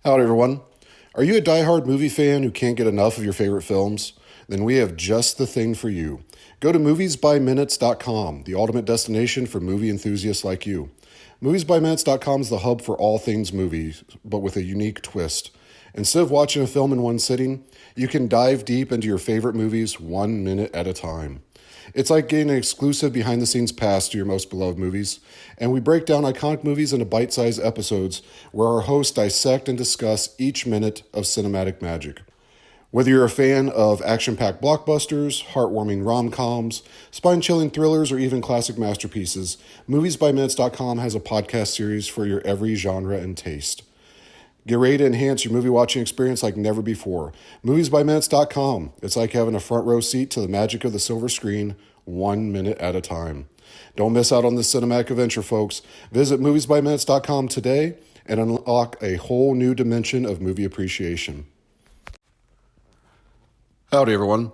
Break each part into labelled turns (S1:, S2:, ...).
S1: Howdy, everyone. Are you a diehard movie fan who can't get enough of your favorite films? Then we have just the thing for you. Go to moviesbyminutes.com, the ultimate destination for movie enthusiasts like you. Moviesbyminutes.com is the hub for all things movies, but with a unique twist. Instead of watching a film in one sitting, you can dive deep into your favorite movies 1 minute at a time. It's like getting an exclusive behind the scenes pass to your most beloved movies, and we break down iconic movies into bite sized episodes where our hosts dissect and discuss each minute of cinematic magic. Whether you're a fan of action packed blockbusters, heartwarming rom coms, spine chilling thrillers, or even classic masterpieces, MoviesByMinutes.com has a podcast series for your every genre and taste. Get ready to enhance your movie watching experience like never before. MoviesByMinutes.com. It's like having a front row seat to the magic of the silver screen, 1 minute at a time. Don't miss out on this cinematic adventure, folks. Visit MoviesByMinutes.com today and unlock a whole new dimension of movie appreciation. Howdy, everyone.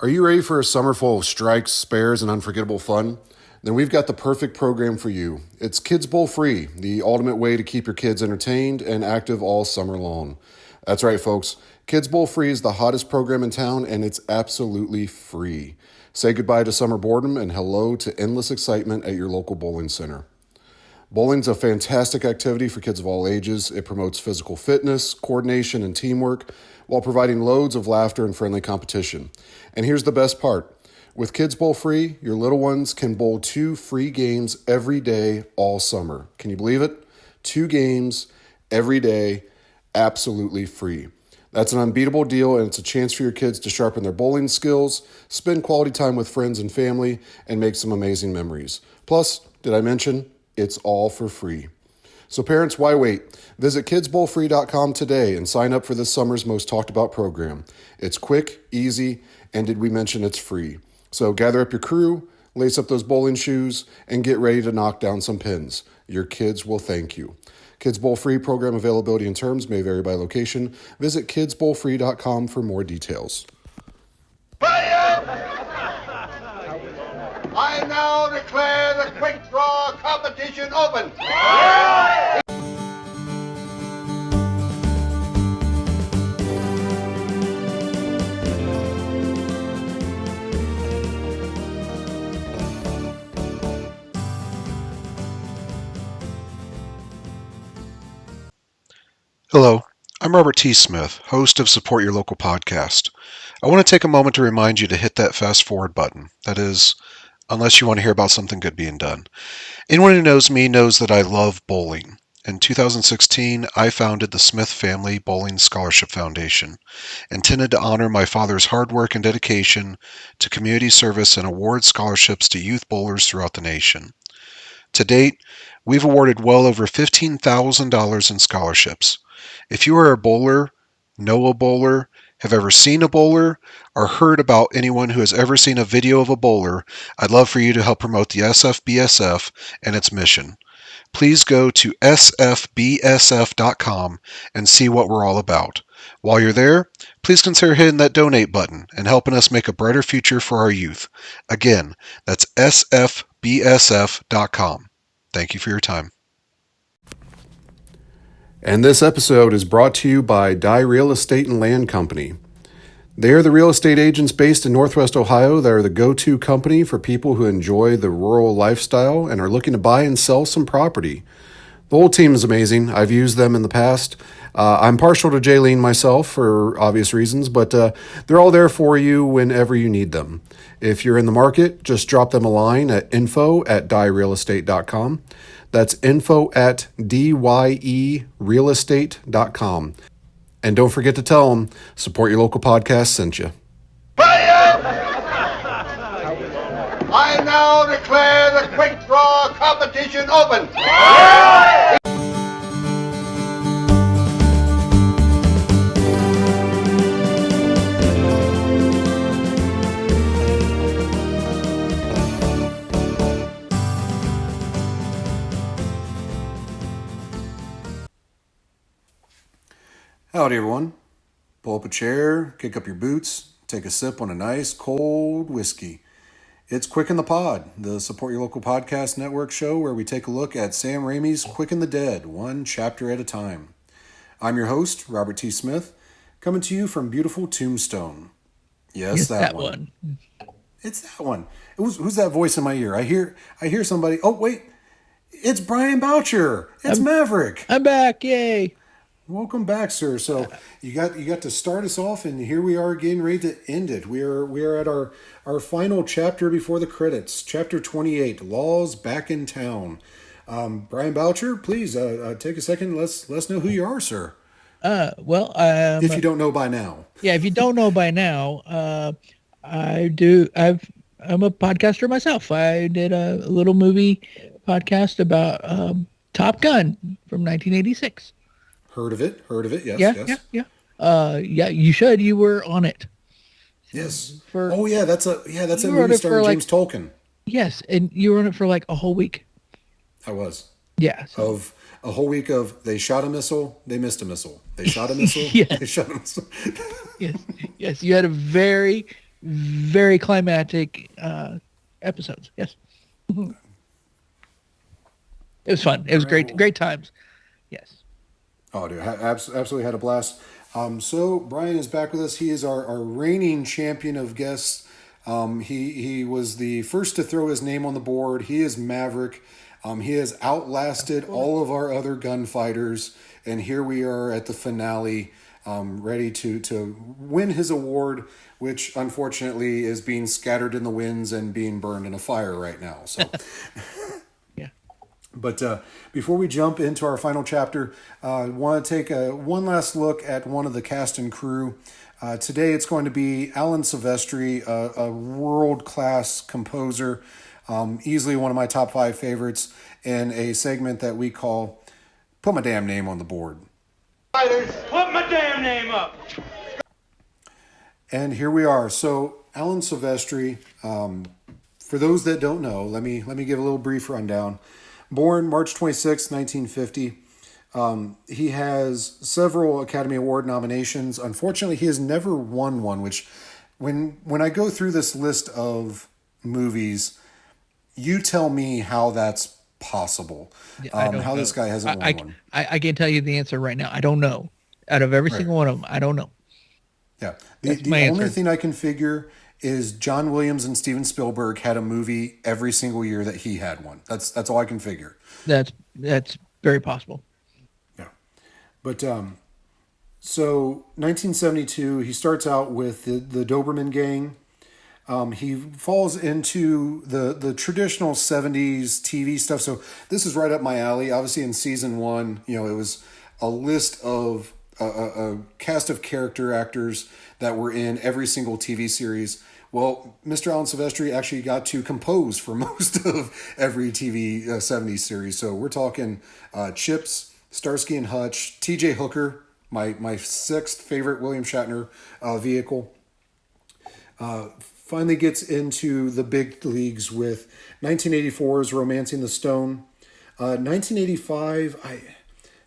S1: Are you ready for a summer full of strikes, spares, and unforgettable fun? Then we've got the perfect program for you. It's Kids Bowl Free, the ultimate way to keep your kids entertained and active all summer long. That's right, folks. Kids Bowl Free is the hottest program in town, and it's absolutely free. Say goodbye to summer boredom and hello to endless excitement at your local bowling center. Bowling's a fantastic activity for kids of all ages. It promotes physical fitness, coordination, and teamwork while providing loads of laughter and friendly competition. And here's the best part. With Kids Bowl Free, your little ones can bowl 2 free games every day all summer. Can you believe it? 2 games every day, absolutely free. That's an unbeatable deal, and it's a chance for your kids to sharpen their bowling skills, spend quality time with friends and family, and make some amazing memories. Plus, did I mention, it's all for free. So parents, why wait? Visit kidsbowlfree.com today and sign up for this summer's most talked about program. It's quick, easy, and did we mention it's free? So gather up your crew, lace up those bowling shoes, and get ready to knock down some pins. Your kids will thank you. Kids Bowl Free program availability and terms may vary by location. Visit kidsbowlfree.com for more details.
S2: I now declare the quick draw competition open.
S3: Hello, I'm Robert T. Smith, host of Support Your Local Podcast. I want to take a moment to remind you to hit that fast forward button. That is, unless you want to hear about something good being done. Anyone who knows me knows that I love bowling. In 2016, I founded the Smith Family Bowling Scholarship Foundation, intended to honor my father's hard work and dedication to community service and award scholarships to youth bowlers throughout the nation. To date, we've awarded well over $15,000 in scholarships. If you are a bowler, know a bowler, have ever seen a bowler, or heard about anyone who has ever seen a video of a bowler, I'd love for you to help promote the SFBSF and its mission. Please go to sfbsf.com and see what we're all about. While you're there, please consider hitting that donate button and helping us make a brighter future for our youth. Again, that's sfbsf.com. Thank you for your time.
S1: And this episode is brought to you by Dye Real Estate and Land Company. They are the real estate agents based in Northwest Ohio that are the go-to company for people who enjoy the rural lifestyle and are looking to buy and sell some property. The whole team is amazing. I've used them in the past. I'm partial to Jaylene myself for obvious reasons, but they're all there for you whenever you need them. If you're in the market, just drop them a line at info@dyerealestate.com. That's info@dyerealestate.com. And don't forget to tell them Support Your Local Podcast sent you.
S2: I now declare the quick draw competition open.
S1: Howdy, everyone. Pull up a chair, kick up your boots, take a sip on a nice cold whiskey. It's Quick in the Pod, the Support Your Local Podcast Network show where we take a look at Sam Raimi's Quick and the Dead, one chapter at a time. I'm your host, Robert T. Smith, coming to you from beautiful Tombstone. Yes, that one. It's that one. Who's that voice in my ear? I hear somebody. Oh, wait. It's Brian Boucher. It's Maverick.
S4: I'm back. Yay.
S1: Welcome back, sir. So you got to start us off, and here we are getting ready to end it. We are at our final chapter before the credits, chapter 28, Laws Back in Town. Brian Boucher, please take a second. Let's know who you are, sir.
S4: If
S1: you don't know by now.
S4: Yeah, if you don't know by now, I'm a podcaster myself. I did a little movie podcast about Top Gun from 1986.
S1: Heard of it? Yes.
S4: Yeah. You should. You were on it.
S1: Yes. That's a movie starring James Tolkien.
S4: Yes, and you were on it for like a whole week.
S1: I was.
S4: Yeah.
S1: Of a whole week of they shot a missile, they missed a missile. They shot a missile, They shot a missile.
S4: Yes. You had a very, very climactic episodes. Yes. It was fun. It was great times. Yes.
S1: Oh, dude, absolutely had a blast. So Brian is back with us. He is our reigning champion of guests. He was the first to throw his name on the board. He is Maverick. He has outlasted all of our other gunfighters, and here we are at the finale, ready to win his award, which unfortunately is being scattered in the winds and being burned in a fire right now. So. But before we jump into our final chapter, I want to take one last look at one of the cast and crew. Today it's going to be Alan Silvestri, a world-class composer, easily one of my top 5 favorites, in a segment that we call Put My Damn Name on the Board.
S2: Put my damn name up!
S1: And here we are. So Alan Silvestri, for those that don't know, let me give a little brief rundown. Born March 26, 1950, he has several Academy Award nominations. Unfortunately, he has never won one, which when I go through this list of movies, you tell me how that's possible. How this guy hasn't won one.
S4: I can tell you the answer right now. I don't know. Out of every single one of them, I don't know.
S1: Yeah. The only thing I can figure is John Williams and Steven Spielberg had a movie every single year that he had one. That's all I can figure.
S4: That's very possible.
S1: Yeah. But so 1972, he starts out with the Doberman Gang. He falls into the traditional 70s TV stuff. So this is right up my alley. Obviously in season 1, it was a list of a cast of character actors that were in every single TV series. Well, Mr. Alan Silvestri actually got to compose for most of every TV 70s series. So we're talking Chips, Starsky and Hutch, T.J. Hooker, my 6th favorite William Shatner vehicle. Finally gets into the big leagues with 1984's Romancing the Stone. 1985, I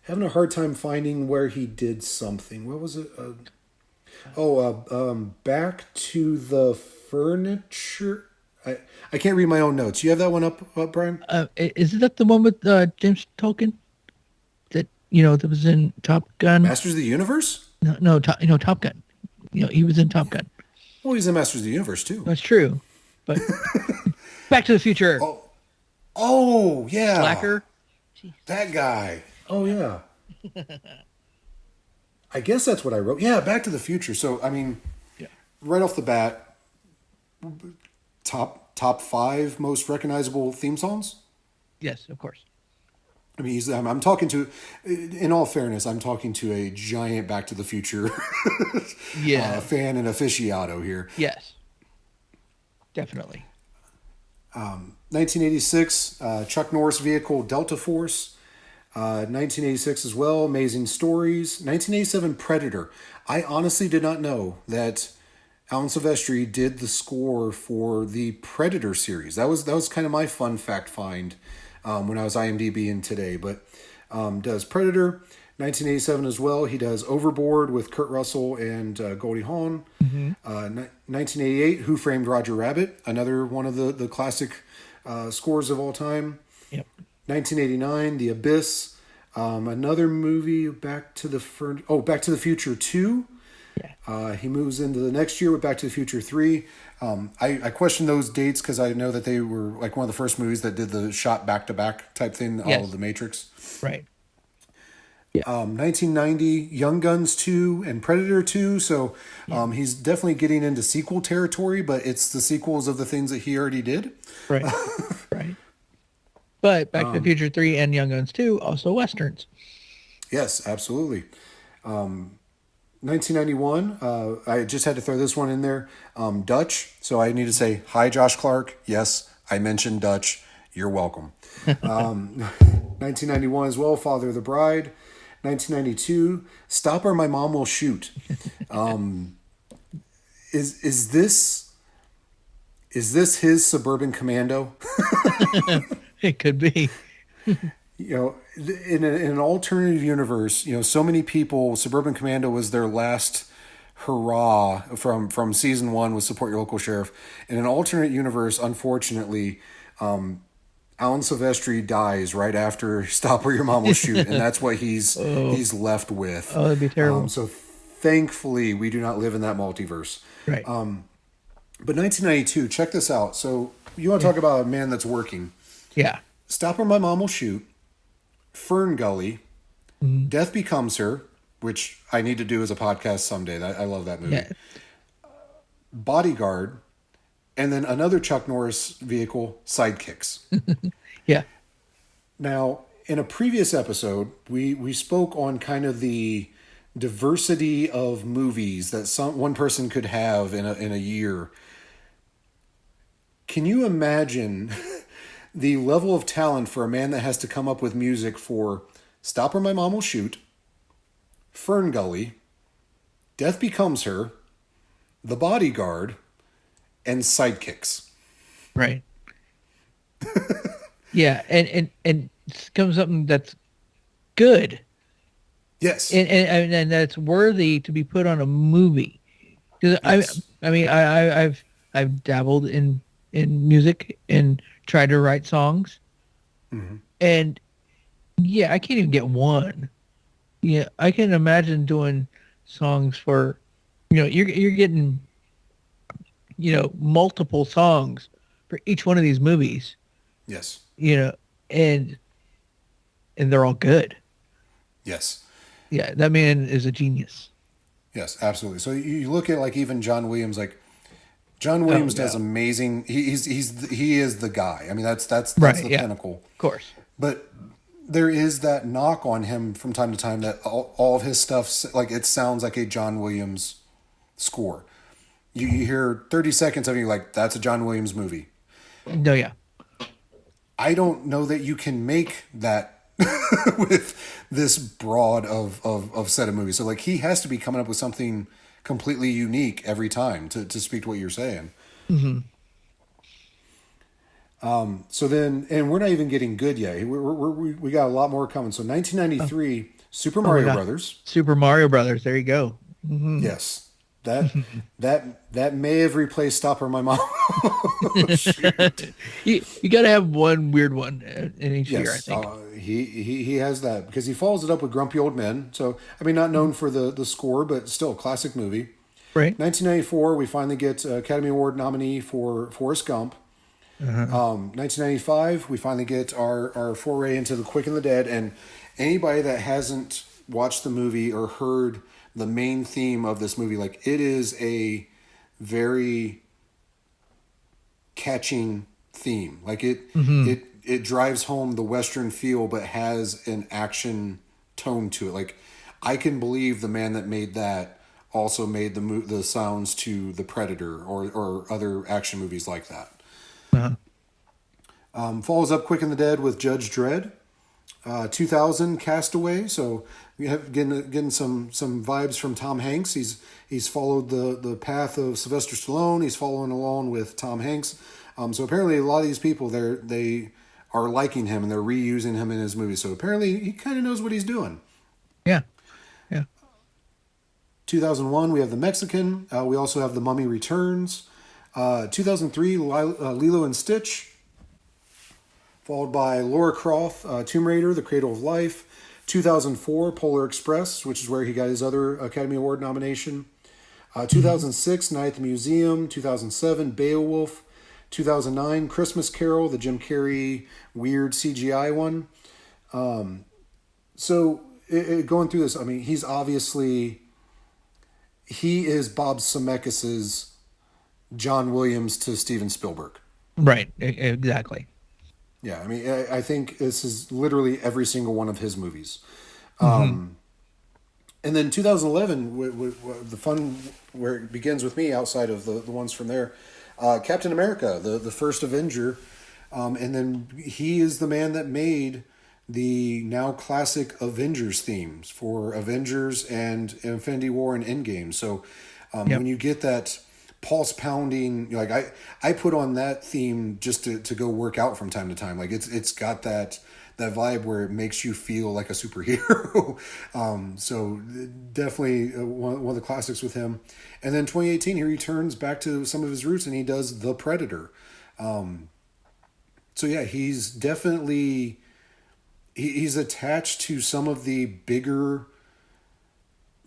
S1: having a hard time finding where he did something. What was it? Back to the Furniture. I can't read my own notes. You have that one up Brian?
S4: Isn't that the one with James Tolkien? That that was in Top Gun.
S1: Masters of the Universe?
S4: No, Top Gun. He was in Top Gun.
S1: Well, he's in Masters of the Universe too.
S4: That's true, but Back to the Future.
S1: Oh yeah.
S4: Slacker.
S1: That guy. Oh yeah. I guess that's what I wrote. Yeah, Back to the Future. So I mean, right off the bat, top 5 most recognizable theme songs.
S4: Yes, of course.
S1: I mean, I'm talking to, in all fairness, I'm talking to a giant Back to the Future fan and aficionado here.
S4: Yes, definitely.
S1: 1986, Chuck Norris vehicle Delta Force. 1986 as well, Amazing Stories. 1987, Predator. I honestly did not know that Alan Silvestri did the score for the Predator series. That was kind of my fun fact find when I was IMDbing today. But does Predator. 1987 as well. He does Overboard with Kurt Russell and Goldie Hawn. 1988, Who Framed Roger Rabbit? Another one of the classic scores of all time.
S4: Yep.
S1: 1989, The Abyss. Another movie, Back to the Future 2. He moves into the next year with Back to the Future 3. I question those dates because I know that they were like one of the first movies that did the shot back-to-back type thing, all of the Matrix.
S4: Right.
S1: 1990, Young Guns 2 and Predator 2. So he's definitely getting into sequel territory, but it's the sequels of the things that he already did.
S4: Right. Right. But Back to the Future 3 and Young Guns 2, also Westerns.
S1: Yes, absolutely. 1991, I just had to throw this one in there. Dutch. So I need to say, hi, Josh Clark. Yes, I mentioned Dutch. You're welcome. 1991 as well, Father of the Bride. 1992, Stop or My Mom Will Shoot. Is this his Suburban Commando?
S4: It could be.
S1: In an alternative universe, so many people, Suburban Commando was their last hurrah from season 1 with Support Your Local Sheriff. In an alternate universe, unfortunately, Alan Silvestri dies right after Stop or Your Mom Will Shoot, and that's what he's left with.
S4: Oh, that'd be terrible.
S1: So thankfully, we do not live in that multiverse.
S4: Right.
S1: But 1992, check this out. So you want to talk about a man that's working.
S4: Yeah.
S1: Stop or My Mom Will Shoot, Fern Gully, Death Becomes Her, which I need to do as a podcast someday. I love that movie.
S4: Yeah.
S1: Bodyguard, and then another Chuck Norris vehicle, Sidekicks.
S4: Yeah.
S1: Now, in a previous episode, we spoke on kind of the diversity of movies that one person could have in a year. Can you imagine the level of talent for a man that has to come up with music for Stop or My Mom Will Shoot, Fern Gully, Death Becomes Her, The Bodyguard, and Sidekicks?
S4: Right. Yeah, and comes something that's good.
S1: Yes.
S4: And that's worthy to be put on a movie. Because
S1: Yes.
S4: I've dabbled in music and tried to write songs, and yeah, I can't even get one. Yeah, I can imagine doing songs for, you're getting, multiple songs for each one of these movies.
S1: Yes.
S4: And they're all good.
S1: Yes.
S4: Yeah, that man is a genius.
S1: Yes, absolutely. So you look at like even John Williams, like John Williams does amazing. He is the guy. I mean, that's
S4: Right,
S1: the
S4: yeah.
S1: pinnacle.
S4: Of course.
S1: But there is that knock on him from time to time that all of his stuff, like it sounds like a John Williams score. You hear 30 seconds of it, you're like, that's a John Williams movie.
S4: No, yeah.
S1: I don't know that you can make that with this broad of set of movies. So like he has to be coming up with something completely unique every time to speak to what you're saying. So then, and we're not even getting good yet. We got a lot more coming. So 1993, Super Mario Brothers.
S4: Super Mario Brothers. There you go.
S1: Yes. That may have replaced Stop or My Mom.
S4: You got to have one weird one in each year, I think.
S1: He has that because he follows it up with Grumpy Old Men. So, I mean, not known for the score, but still a classic movie.
S4: Right.
S1: 1994, we finally get Academy Award nominee for Forrest Gump. 1995, we finally get our foray into The Quick and the Dead. And anybody that hasn't watched the movie or heard the main theme of this movie, like it is a very catching theme. Like it drives home the Western feel, but has an action tone to it. Like I can believe the man that made that also made the sounds to The Predator or other action movies like that. Follows up Quick and the Dead with Judge Dredd. 2000 Castaway. So we have getting some vibes from Tom Hanks. He's followed the path of Sylvester Stallone. He's following along with Tom Hanks. So apparently a lot of these people they are liking him and they're reusing him in his movies. So apparently he kind of knows what he's doing.
S4: Yeah. Yeah.
S1: 2001 we have The Mexican. We also have The Mummy Returns. 2003 Lilo and Stitch. Followed by Laura Croft, Tomb Raider, The Cradle of Life. 2004, Polar Express, which is where he got his other Academy Award nomination. 2006, Night at the Museum. 2007, Beowulf. 2009, Christmas Carol, the Jim Carrey weird CGI one. So going through this, I mean, he is Bob Zemeckis's John Williams to Steven Spielberg.
S4: Right. Exactly.
S1: Yeah, I mean, I think this is literally every single one of his movies. And then 2011, the fun where it begins with me outside of the ones from there, Captain America, the first Avenger. And then he is the man that made the now classic Avengers themes for Avengers and Infinity War and Endgame. So when you get that pulse pounding, like I put on that theme just to go work out from time to time. Like it's got that vibe where it makes you feel like a superhero. So definitely one of the classics with him. And then 2018, he returns back to some of his roots and he does The Predator. So yeah, he's definitely, he's attached to some of the bigger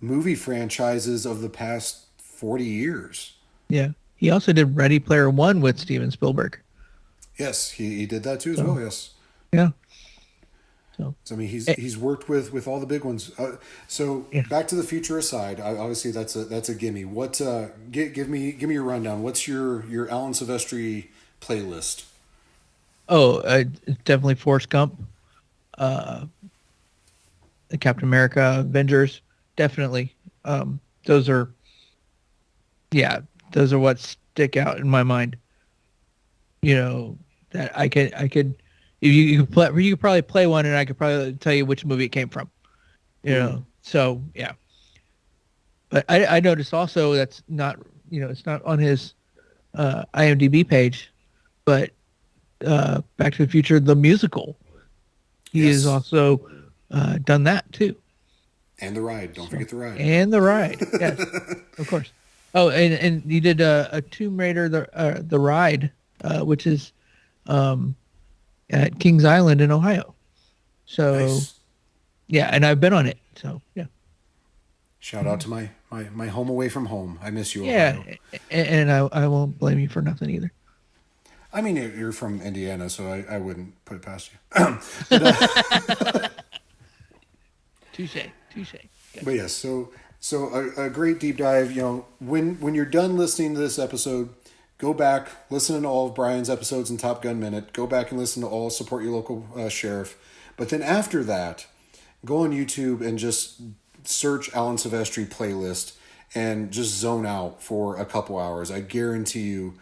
S1: movie franchises of the past 40 years.
S4: Yeah. He also did Ready Player One with Steven Spielberg.
S1: Yes, he did that too as well. Yes.
S4: Yeah.
S1: So I mean, he's worked with all the big ones. So Back to the Future aside, obviously that's a gimme. What give me your rundown. What's your Alan Silvestri playlist?
S4: Oh, definitely Forrest Gump, Captain America, Avengers, definitely. Those are what stick out in my mind. You know, that I could if you could probably play one and I could probably tell you which movie it came from. You know, so yeah. But I noticed also that's not, it's not on his IMDb page, but Back to the Future the musical, he has also done that too.
S1: And The Ride, don't forget The Ride.
S4: And The Ride, yes, of course. Oh, and he did a Tomb Raider the Ride, which is at Kings Island in Ohio. So
S1: Nice.
S4: yeah, and I've been on it. So yeah.
S1: Shout out to my home away from home. I miss you,
S4: Yeah,
S1: Ohio.
S4: and I won't blame you for nothing either.
S1: I mean, you're from Indiana, so I wouldn't put it past you.
S4: Touche.
S1: But yes, so a great deep dive. When you're done listening to this episode, go back, listen to all of Brian's episodes in Top Gun Minute. Go back and listen to all Support Your Local Sheriff. But then after that, go on YouTube and just search Alan Silvestri playlist and just zone out for a couple hours. I guarantee you,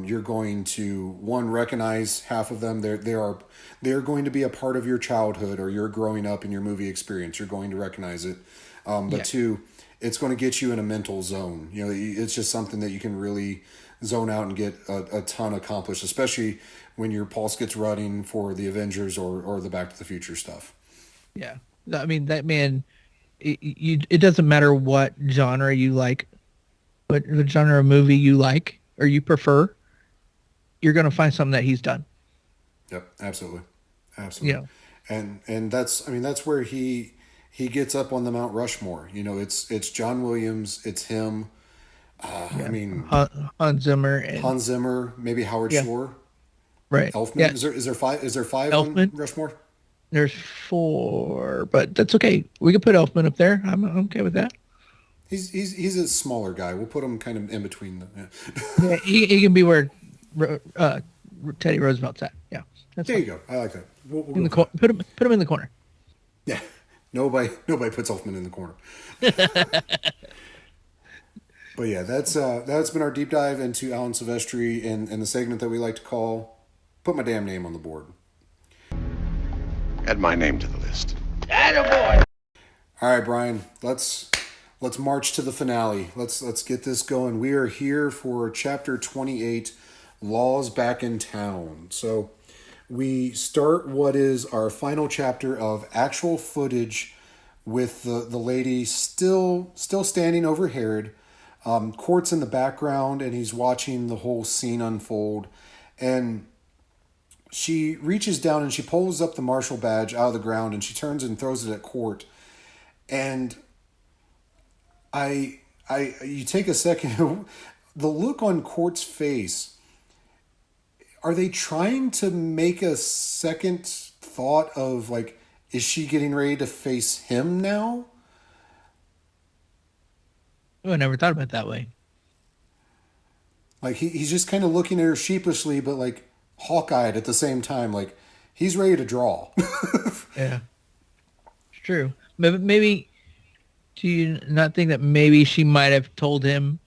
S1: you're going to recognize half of them. They're going to be a part of your childhood or your growing up in your movie experience. You're going to recognize it. But two, it's going to get you in a mental zone. It's just something that you can really zone out and get a ton accomplished, especially when your pulse gets running for the Avengers or the Back to the Future stuff.
S4: Yeah, I mean that man. It doesn't matter what genre you like, what genre of movie you like or you prefer. You're going to find something that he's done.
S1: Yep, absolutely.
S4: Yeah,
S1: and that's where he gets up on the Mount Rushmore. It's John Williams, it's him. I mean,
S4: Hans Zimmer,
S1: maybe Howard Shore,
S4: right?
S1: Elfman.
S4: Yeah.
S1: Is there five
S4: Elfman?
S1: on Rushmore?
S4: There's 4, but that's okay. We can put Elfman up there. I'm okay with that.
S1: He's a smaller guy. We'll put him kind of in between them.
S4: Yeah, he can be where Teddy Roosevelt's at. Yeah, that's
S1: There
S4: fine.
S1: you go. I like that. We'll
S4: In the
S1: go
S4: put him in the corner.
S1: Yeah, nobody puts Elfman in the corner. But yeah, that's been our deep dive into Alan Silvestri and the segment that we like to call "Put My Damn Name on the Board."
S2: Add my name to the list.
S1: All right, Brian, let's march to the finale. Let's get this going. We are here for chapter 28, Laws Back in Town. So we start what is our final chapter of actual footage with the lady still standing over Herod. Court's in the background and he's watching the whole scene unfold. And she reaches down and she pulls up the marshal badge out of the ground and she turns and throws it at Court. And you take a second, the look on Court's face, are they trying to make a second thought of like, is she getting ready to face him now?
S4: Oh, I never thought about it that way.
S1: Like he's just kind of looking at her sheepishly, but like hawk-eyed at the same time. Like he's ready to draw.
S4: Yeah, it's true. Maybe, do you not think that maybe she might have told him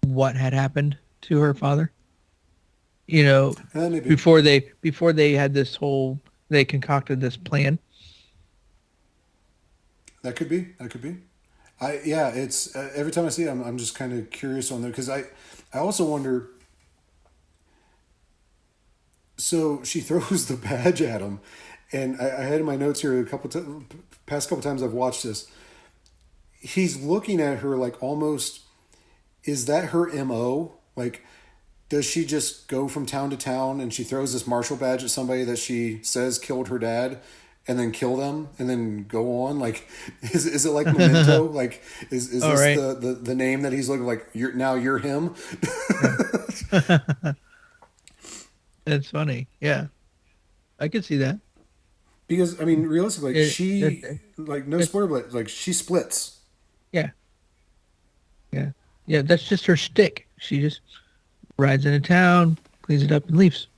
S4: what had happened to her father? You know,
S1: Maybe.
S4: before they had this whole, they concocted this plan.
S1: That could be. It's every time I see it, I'm just kind of curious on there because I also wonder. So she throws the badge at him, and I had in my notes here past couple times I've watched this. He's looking at her like almost, is that her MO? Like, does she just go from town to town and she throws this marshal badge at somebody that she says killed her dad, and then kill them and then go on? Like, is it like Memento? Like, is this
S4: right.
S1: the name that he's looking like? You're him.
S4: That's funny. Yeah, I could see that.
S1: Because I mean, realistically, no spoiler, but like she splits.
S4: Yeah, yeah. That's just her shtick. She just rides into town, cleans it up, and leaves.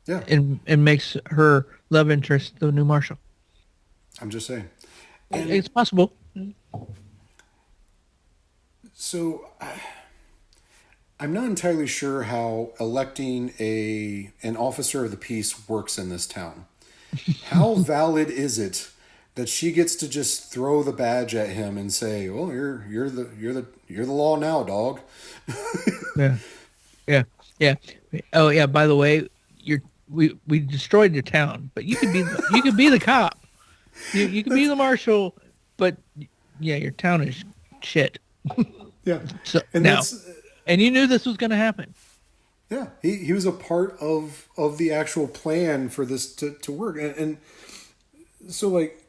S1: Yeah,
S4: and makes her love interest the new marshal.
S1: I'm just saying.
S4: It's possible.
S1: So, I'm not entirely sure how electing an officer of the peace works in this town. How valid is it that she gets to just throw the badge at him and say, "Well, you're the law now, dog."
S4: Yeah. Oh yeah. By the way, we destroyed your town, but you could be the cop. You could be the marshal, but yeah, your town is shit.
S1: Yeah.
S4: So
S1: And
S4: and you knew this was going to happen.
S1: Yeah, he was a part of the actual plan for this to work, and so like,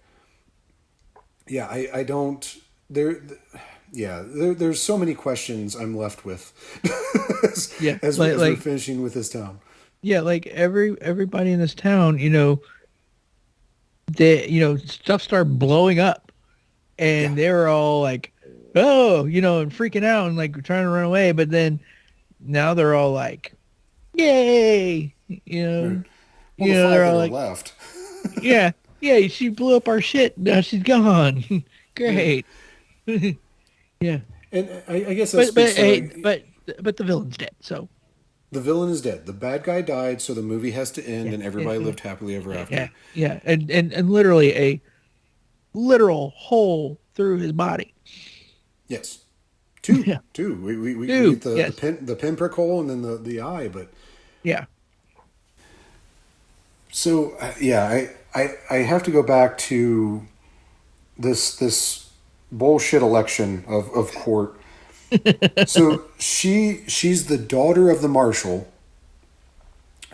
S1: yeah, I don't there's so many questions I'm left with as we're finishing with this town.
S4: Yeah, like everybody in this town, stuff started blowing up, and they were all like, oh, and freaking out and like trying to run away, but then now they're all like, yay,
S1: Right.
S4: they're all like,
S1: left.
S4: yeah, she blew up our shit, now she's gone. Great. Yeah.
S1: And I guess that's
S4: but the villain's dead, so
S1: the villain is dead. The bad guy died, so the movie has to end, and everybody lived happily ever after.
S4: Yeah, and literally a literal hole through his body.
S1: Yes. Two. We get the pinprick hole and then the eye, but
S4: yeah.
S1: So I have to go back to this bullshit election of Court. So she's the daughter of the marshal.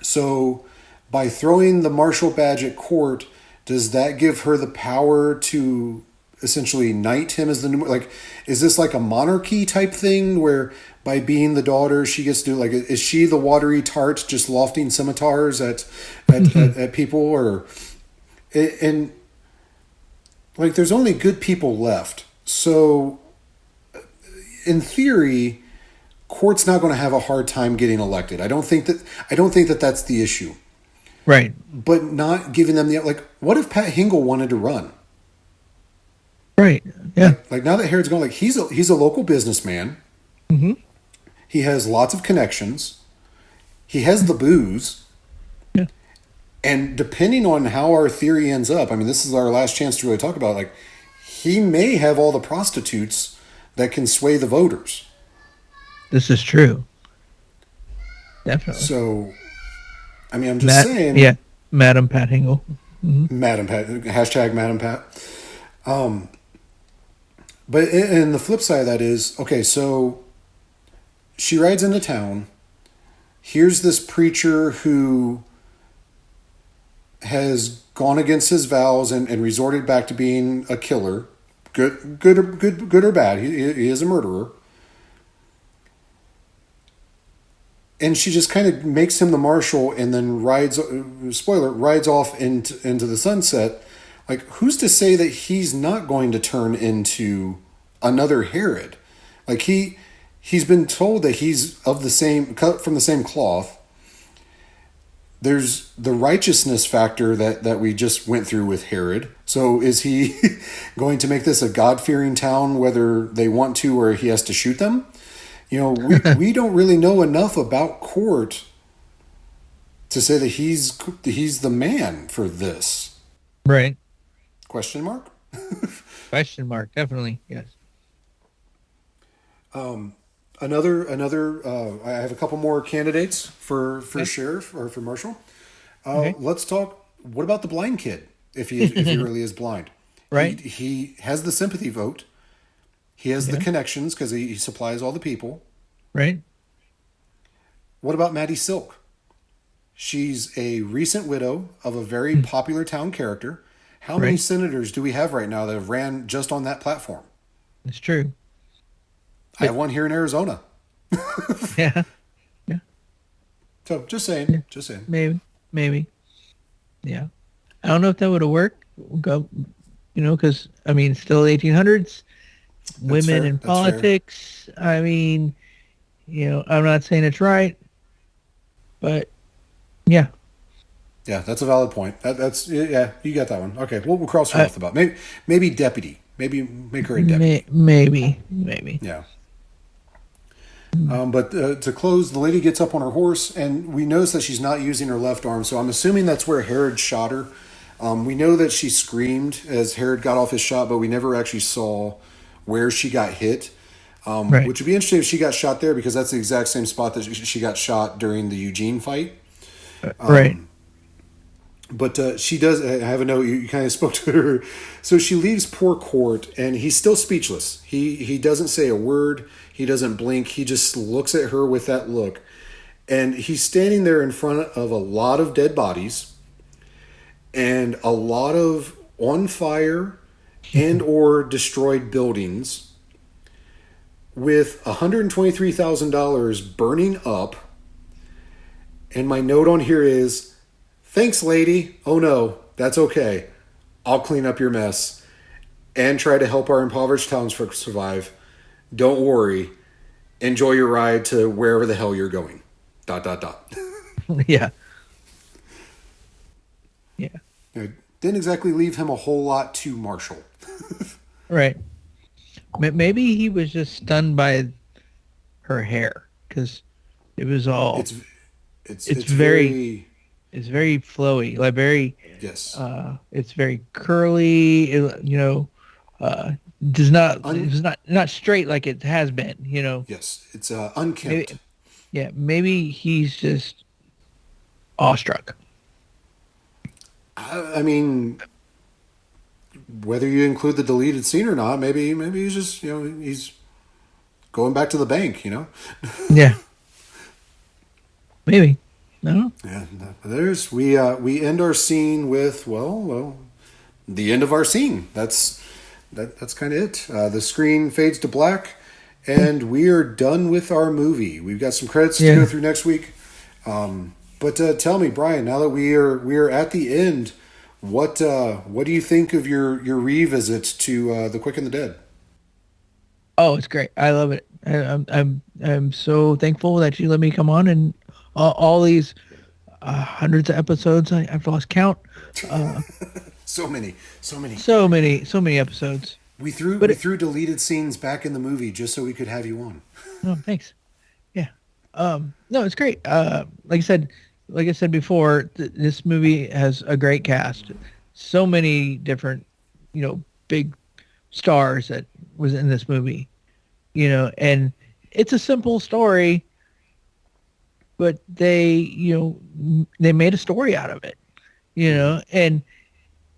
S1: So by throwing the marshal badge at Court, does that give her the power to essentially knight him as the new, like, is this like a monarchy type thing where by being the daughter she gets to do, like, is she the watery tart just lofting scimitars at people, or and like there's only good people left, so in theory Court's not going to have a hard time getting elected. I don't think that that's the issue,
S4: right?
S1: But not giving them the, like, what if Pat Hingle wanted to run?
S4: Right. Yeah.
S1: Like now that Herod's gone, like he's a local businessman.
S4: Mm-hmm.
S1: He has lots of connections. He has the booze.
S4: Yeah.
S1: And depending on how our theory ends up, I mean, this is our last chance to really talk about, like, he may have all the prostitutes that can sway the voters.
S4: This is true. Definitely.
S1: So, I mean, I'm just saying.
S4: Yeah. Madam Pat Hingle.
S1: Mm-hmm. Madam Pat. Hashtag Madam Pat. But and the flip side of that is, okay, so she rides into town. Here's this preacher who has gone against his vows and resorted back to being a killer, good or bad. He is a murderer. And she just kind of makes him the marshal and then rides off into the sunset. Like, who's to say that he's not going to turn into another Herod? Like, he's been told that he's cut from the same cloth. There's the righteousness factor that we just went through with Herod. So is he going to make this a God-fearing town, whether they want to or he has to shoot them? We don't really know enough about Court to say that he's the man for this.
S4: Right.
S1: Question mark?
S4: Question mark. Definitely. Yes.
S1: Another. I have a couple more candidates for sheriff or for marshal.
S4: Okay.
S1: Let's talk. What about the blind kid? If he really is blind,
S4: right?
S1: He has the sympathy vote. He has the connections because he supplies all the people.
S4: Right.
S1: What about Maddie Silk? She's a recent widow of a very popular town character. How many senators do we have right now that have ran just on that platform?
S4: It's true.
S1: I have one here in Arizona.
S4: Yeah. Yeah.
S1: So just saying. Just saying.
S4: Maybe. Yeah. I don't know if that would have worked. Go, because still 1800s. Women in politics. I mean, I'm not saying it's right, but yeah.
S1: Yeah, that's a valid point. That's you got that one. Okay, we'll cross her off about maybe deputy. Maybe make her a deputy.
S4: Maybe.
S1: Yeah. But to close, the lady gets up on her horse, and we notice that she's not using her left arm. So I'm assuming that's where Herod shot her. We know that she screamed as Herod got off his shot, but we never actually saw where she got hit. Which would be interesting if she got shot there, because that's the exact same spot that she got shot during the Eugene fight.
S4: Right.
S1: But she does. I have a note. You kind of spoke to her. So she leaves poor Court, and he's still speechless. He doesn't say a word. He doesn't blink. He just looks at her with that look. And he's standing there in front of a lot of dead bodies and a lot of on fire and or destroyed buildings with $123,000 burning up. And my note on here is, thanks, lady. Oh, no, that's okay. I'll clean up your mess and try to help our impoverished townsfolk survive. Don't worry. Enjoy your ride to wherever the hell you're going. ...
S4: Yeah. Yeah.
S1: Didn't exactly leave him a whole lot to marshal.
S4: Right. Maybe he was just stunned by her hair, because it was all...
S1: It's
S4: very flowy, like very...
S1: Yes.
S4: It's very curly, it's not straight like it has been,
S1: Yes, it's unkempt.
S4: Maybe he's just awestruck.
S1: I mean, whether you include the deleted scene or not, maybe he's just, he's going back to the bank,
S4: Yeah. Maybe. No.
S1: Yeah. We end our scene with the end of our scene. That's kind of it. The screen fades to black, and we are done with our movie. We've got some credits to go through next week. But tell me, Brian, now that we are at the end, what do you think of your revisit to The Quick and the Dead?
S4: Oh, it's great. I love it. I'm so thankful that you let me come on, and all these hundreds of episodes. I've lost count.
S1: So many
S4: episodes.
S1: We threw deleted scenes back in the movie just so we could have you on.
S4: Oh, thanks. Yeah. No, it's great. Like I said before, this movie has a great cast. So many different, big stars that was in this movie, and it's a simple story, but they made a story out of it, and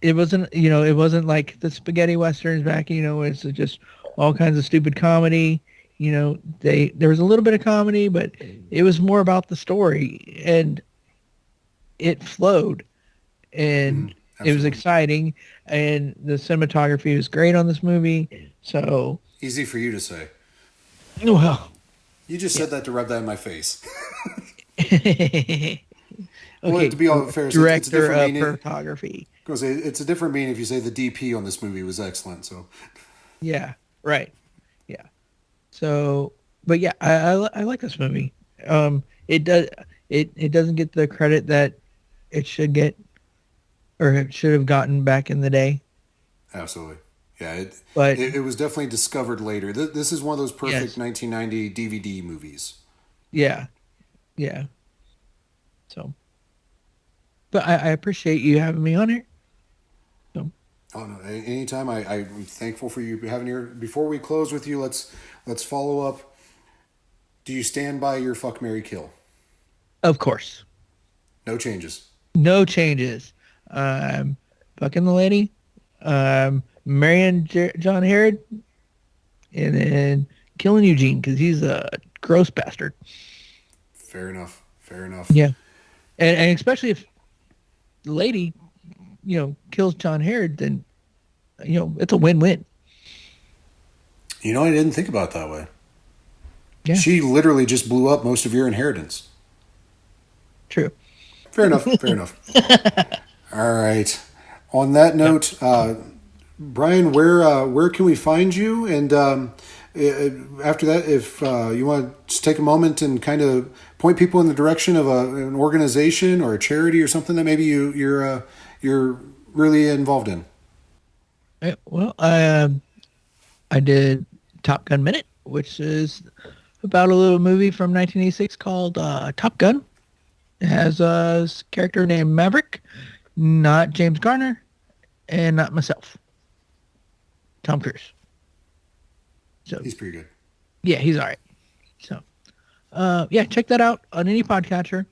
S4: it wasn't like the spaghetti westerns back, it's just all kinds of stupid comedy. There was a little bit of comedy, but it was more about the story, and it flowed. and it was
S1: Absolutely.
S4: exciting, and the cinematography was great on this movie. So,
S1: Easy for you to say.
S4: well,
S1: You just
S4: yeah.
S1: said that to rub that in my face. Well, to
S4: Okay,
S1: be all fair, it's a
S4: director
S1: different
S4: of
S1: meaning.
S4: photography.
S1: Because it's a different meaning if you say the DP on this movie was excellent. So,
S4: Yeah, right. Yeah. So, but yeah, I like this movie. It does it doesn't get the credit that it should get, or it should have gotten back in the day.
S1: absolutely. Yeah,
S4: But
S1: it was definitely discovered later. This is one of those perfect
S4: yes,
S1: 1990 DVD movies.
S4: yeah, yeah. So, but I appreciate you having me on here. So,
S1: Oh no! Anytime, I'm thankful for you having here. Before we close with you, let's follow up. Do you stand by your fuck Mary kill?
S4: of course,
S1: No changes.
S4: no changes. Fucking the lady, marrying John Herod, and then killing Eugene because he's a gross bastard.
S1: Fair enough. Fair enough.
S4: Yeah, and especially if the lady, kills John Herod, then it's a win-win.
S1: You know, I didn't think about it that way.
S4: Yeah,
S1: She literally just blew up most of your inheritance.
S4: true.
S1: Fair enough. Fair enough. All right. On that
S4: Yeah.
S1: note, Brian, where can we find you? And after that, if you want to just take a moment and kind of point people in the direction of an organization or a charity or something that maybe you're really involved in.
S4: Well, I did Top Gun Minute, which is about a little movie from 1986 called Top Gun. It has a character named Maverick, not James Garner, and not myself, Tom Cruise. So
S1: He's pretty good.
S4: yeah, he's all right. So yeah, check that out on any podcatcher.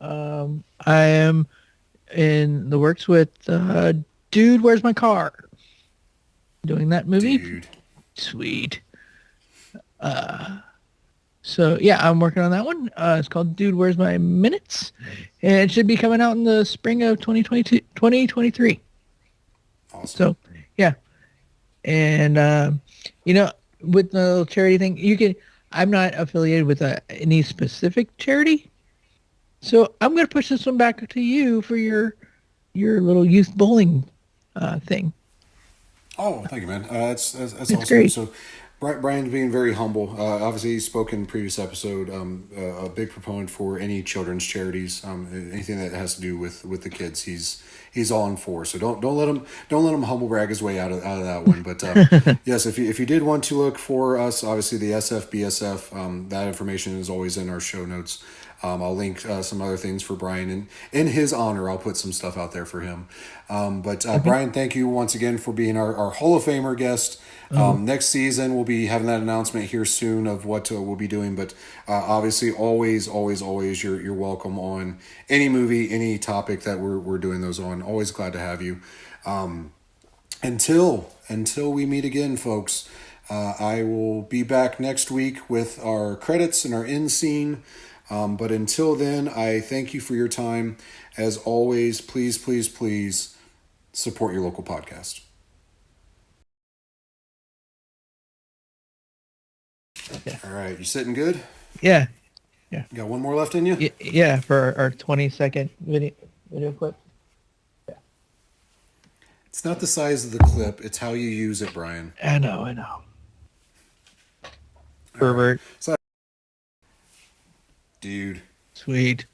S4: I am in the works with Dude, Where's My Car? Doing that movie.
S1: Dude.
S4: Sweet. So yeah, I'm working on that one. It's called Dude, Where's My Minutes? And it should be coming out in the spring of 2022, 2023.
S1: Awesome.
S4: So yeah. And with the little charity thing, I'm not affiliated with any specific charity. So I'm going to push this one back to you for your little youth bowling thing.
S1: Oh, thank you, man. That's
S4: It's
S1: awesome.
S4: great.
S1: So, Brian's being very humble. Obviously, he's spoken in previous episode. A big proponent for any children's charities. Anything that has to do with the kids, he's all in for. So don't let him humble brag his way out of that one. But yes, if you did want to look for us, obviously the SFBSF, that information is always in our show notes. I'll link some other things for Brian, and in his honor, I'll put some stuff out there for him. But Brian, thank you once again for being our Hall of Famer guest. Next season, we'll be having that announcement here soon of what we'll be doing. But obviously, always, you're welcome on any movie, any topic that we're doing those on. Always glad to have you. Until we meet again, folks. I will be back next week with our credits and our end scene. But until then, I thank you for your time. As always, please support your local podcast.
S4: Yeah.
S1: All right, you sitting good?
S4: Yeah.
S1: You got one more left in you?
S4: Yeah, for our 20-second video clip.
S1: It's not the size of the clip, it's how you use it, Brian.
S4: I know. Pervert.
S1: Right. So, dude.
S4: Sweet.